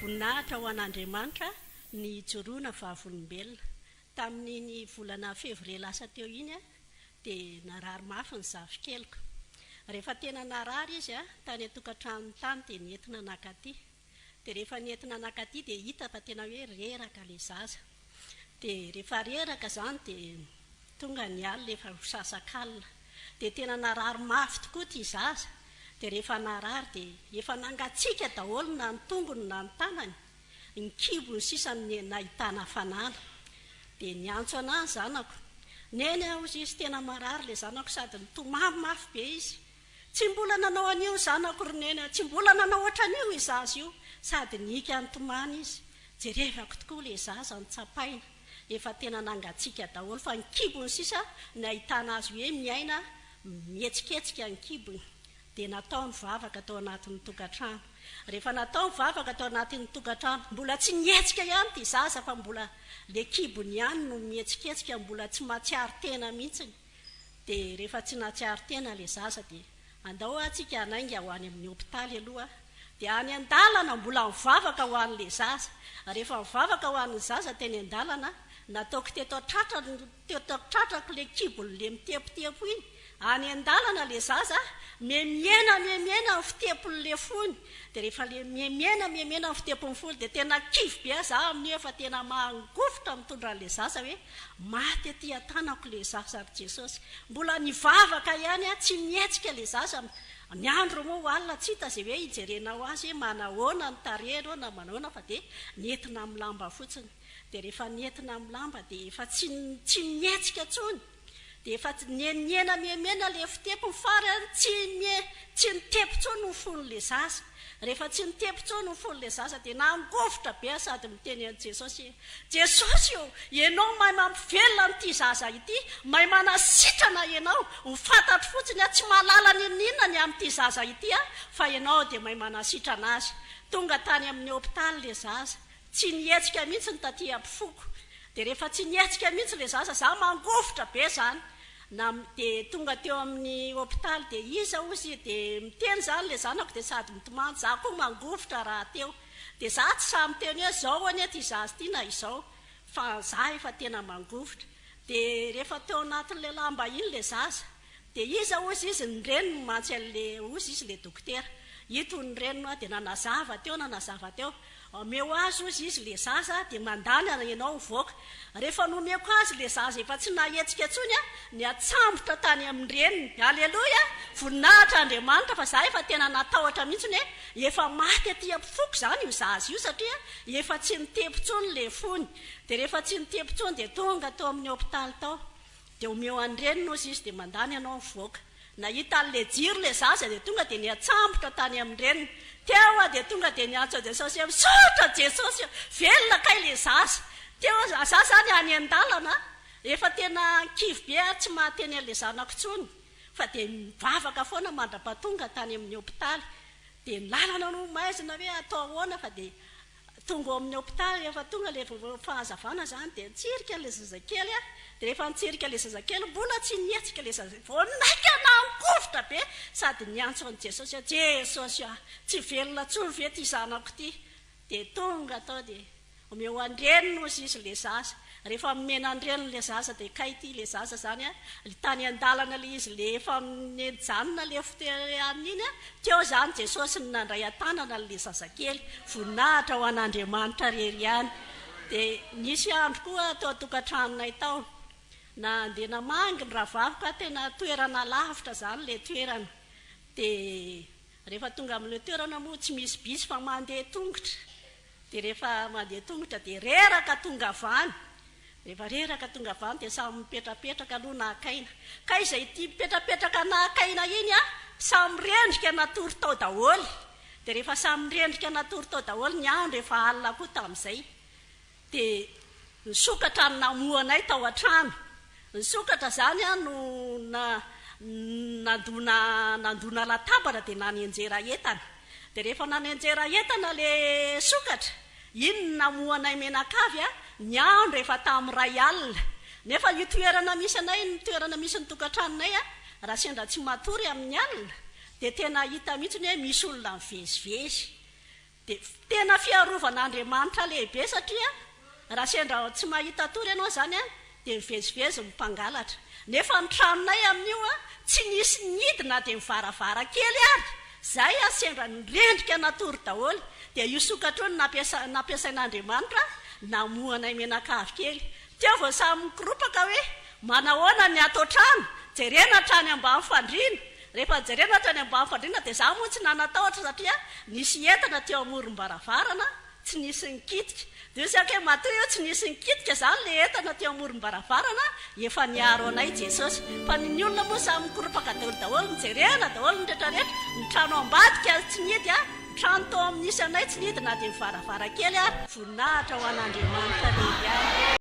Voninahitra ho an'Andriamanitra ny joroana vavolombelona. Tamin'iny volana fevrie lasa teo iny dia narary mafy ny zafikeliko. Rehefa tena narary izy tany atokantrano tany dia nentina nakaty. Dia rehefa nentina nakaty dia hita fa tena hoe reraka ilay zaza. Dia rehefa reraka izany dia tonga ny alina efa ho sasakalina. Dia tena narary mafy tokoa ity zaza. Dia rehefa narary dia efa nangatsiaka daholo na ny tongony na ny tanany, ny kibony sisany nahitana hafanana. Dia niantso anazy zanako, neny hozy izy tena marary ilay zanako sady nitomamy mafy be izy. Tsy mbola nanao an'io zanako roneny, tsy mbola nanao ohatran'io izy zaza io, sady nika nitomany izy. Jerevako tokoa ilay zaza nitsapaina, efa tena nangatsiaka daholo fa ny kibony sisa nahitana azy hoe miaina, mihetsiketsika ny kibony. Dia natao mivavaka tao anatin'ny tokantrano. Rehefa natao mivavaka tao anatin'ny tokantrano, mbola tsy mihetsika ihany ty zaza fa mbola le kibony ihany no mihetsiketsika, mbola tsy mahatsiaro tena mihitsiny. Dia rehefa tsy nahatsiaro tena le zaza dia andao atsika anainga ho any amin'ny hopitaly aloha. Dia any an-dalana mbola mivavaka ho an'le zaza. Rehefa mivavaka ho an'ny zaza teny an-dalana, nataoko teto tratrako le kibony le mitepotepy iny. Any an-dalana le zaza miemiena ny fitepon'le fony. Dia rehefa le miemiena ny fitepon'ny fony dia tena kivy be za amin'io, efa tena mangofotra mitondra an'le zaza hoe maty aty an-tanako le zaza ry Jesosy. Mbola nivavaka ihany tsy mihetsika le zaza. Ny andro moa alina tsy hita izay hoe hijerenao azy hoe manahoana ny tarehany na manahoana, fa dia nentina amin'ny lamba fotsiny. Dia rehefa nentina amin'ny lamba dia efa tsy mihetsika intsony. Dia efa niena le fitepony farany tsy nitepo intsony ny fon'le zaza. Rehefa tsy nitepo intsony ny fon'le zaza dia nangofotra be sady miteny an'i Jesosy, Jesosy ianao mahay mampivelona n'ity zaza ity, mahay manasitrana ianao, mifantatro fotsiny tsy mahalala ninona ny amin'ity zaza ity fa ianao dia mahay manasitrana azy. Tonga tany amin'ny hopitaly le zaza, tsy nihetsika mihitsy ny taty ampifoko. Dia rehefa tsy nihetsika mihitsy le zaza, za mangofotra be zany. Dia tonga teo amin'ny hopitaly dia iza ozy dia miteny zany le zanako dia sady mitomany, za koa mangofotra raha teo. Dia za tsy samy teny hoe zao anie ty zaza ty na izao, fa za efa tena mangofotra. Dia rehefa teo anatin'le lamba iny le zaza, dia iza ozy izy ny reniny mantsy an'le ozy izy le dokotera. Ito ny reniny dia nanazava teo. Omeo azy ozy izy le zaza dia mandany ianao mivoaka. Rehefa nomeko azy le zaza efa tsy nahetsika intsony ny atsambotra tany amin'ny reniny. Aleloia, voninahitra Andriamanitra fa za efa tena natahotra mihitsiny hoe efa maty aty ampifoko zany io zaza io, satria efa tsy nitepo intsony le fony. Dia rehefa tsy nitepo intsony dia tonga tao amin'ny hopitaly tao. Dia omeo an'ny reniny ozy izy dia mandany ianao mivoaka. Nahita an'le jiro le zaza dia tonga dia niatsambotra tany amin'ny reniny. Teo dia tonga dia niantso Jesosy, misaotra Jesosy, velona kay le zaza. Teo za zany any an-dalana, efa tena kivy be tsy mahateny an'le zanako intsony, fa dia mivavaka foana mandra-pahatonga tany amin'ny hopitaly. Dia ny lalana no maizina hoe atao ahoana, fa dia tonga amin'ny hopitaly, efa tonga le fahazavana zany dia nitsirika le zazakely. Dia rehefa nitsirika le zazakely mbola tsy nihetsika le zaza, vonaika nangofotra be sady niantso an'i Jesosy, Jesosy tsy velona intsony ve ty zanako ty. Dia tonga tao dia omeo andreniny ozy izy le zaza. Rehefa omena andreniny le zaza dia kaity le zaza zany tany an-dalana le izy le efa nijanona le fitehaniny iny teo zany Jesosy ny nandray an-tanana le zazakely. Voninahitra ho an'Andriamanitra rery ihany. Dia nisy andro koa tao tokantranonay tao, na andeha namangy ny ravavika, tena toerana lavitra zany le toerana. Dia rehefa tonga amin'le toerana moa tsy misy bisy fa mandeha tongotra. Dia rehefa mandeha tongotra dia reraka tonga avany. Rehefa reraka tonga avany dia samy mipetrapetraka aloha nahakaina. Ka izay tia mipetrapetraka nahakaina iny samy rendrika natory tao daholo. Dia rehefa samy rendrika natory tao daholo, ny andro efa alina koa tamin'izay. Dia nisokatra ny namoanay tao an-trano. Nisokatra zany no nandona latabatra dia nanenjera entana. Dia rehefa nanenjera entana le sokatra, iny namoanay menakavy ny andro efa tamin'ny 2 alina. Nefa io toerana misy anay, ny toerana misy ny tokantranonay raha sendra tsy matory amin'ny alina dia tena hita mihitsy hoe misy olona mivezivezy. dia tena fiarovan'Andriamanitra lehibe satria raha sendra tsy mahita tory ianao zany a dia mivezivezy mimpangalatra nefa ny tranonay amin'io a tsy nisy nidina dia mivaravara kely ary zay a sendra nirendrika natory daholo dia io sokatra io nampiasain'Andriamanitra namohanay menakavy kely teo vao samy mikoropaka hoe manahoana ny atao trano jerena trany ambany fandriana rehefa jerena trany ambany fandriana dia za moa tsy nanatahotra satria nisy entana teo amorom-baravarana tsy nisy nikitika dia isake matoa eo tsy nisy nikitika zany le entana teo amorom-baravarana efa niaro anay Jesosy fa ny olona moa samy mikoropaka daholo mijerena daholo ny rehetrarehetra ny trano ambadika tsy nidy a trano tao amin'nisy anay tsy nidina dia mivaravara kely ary voninahitra ho an'Andriamanitra lehibe.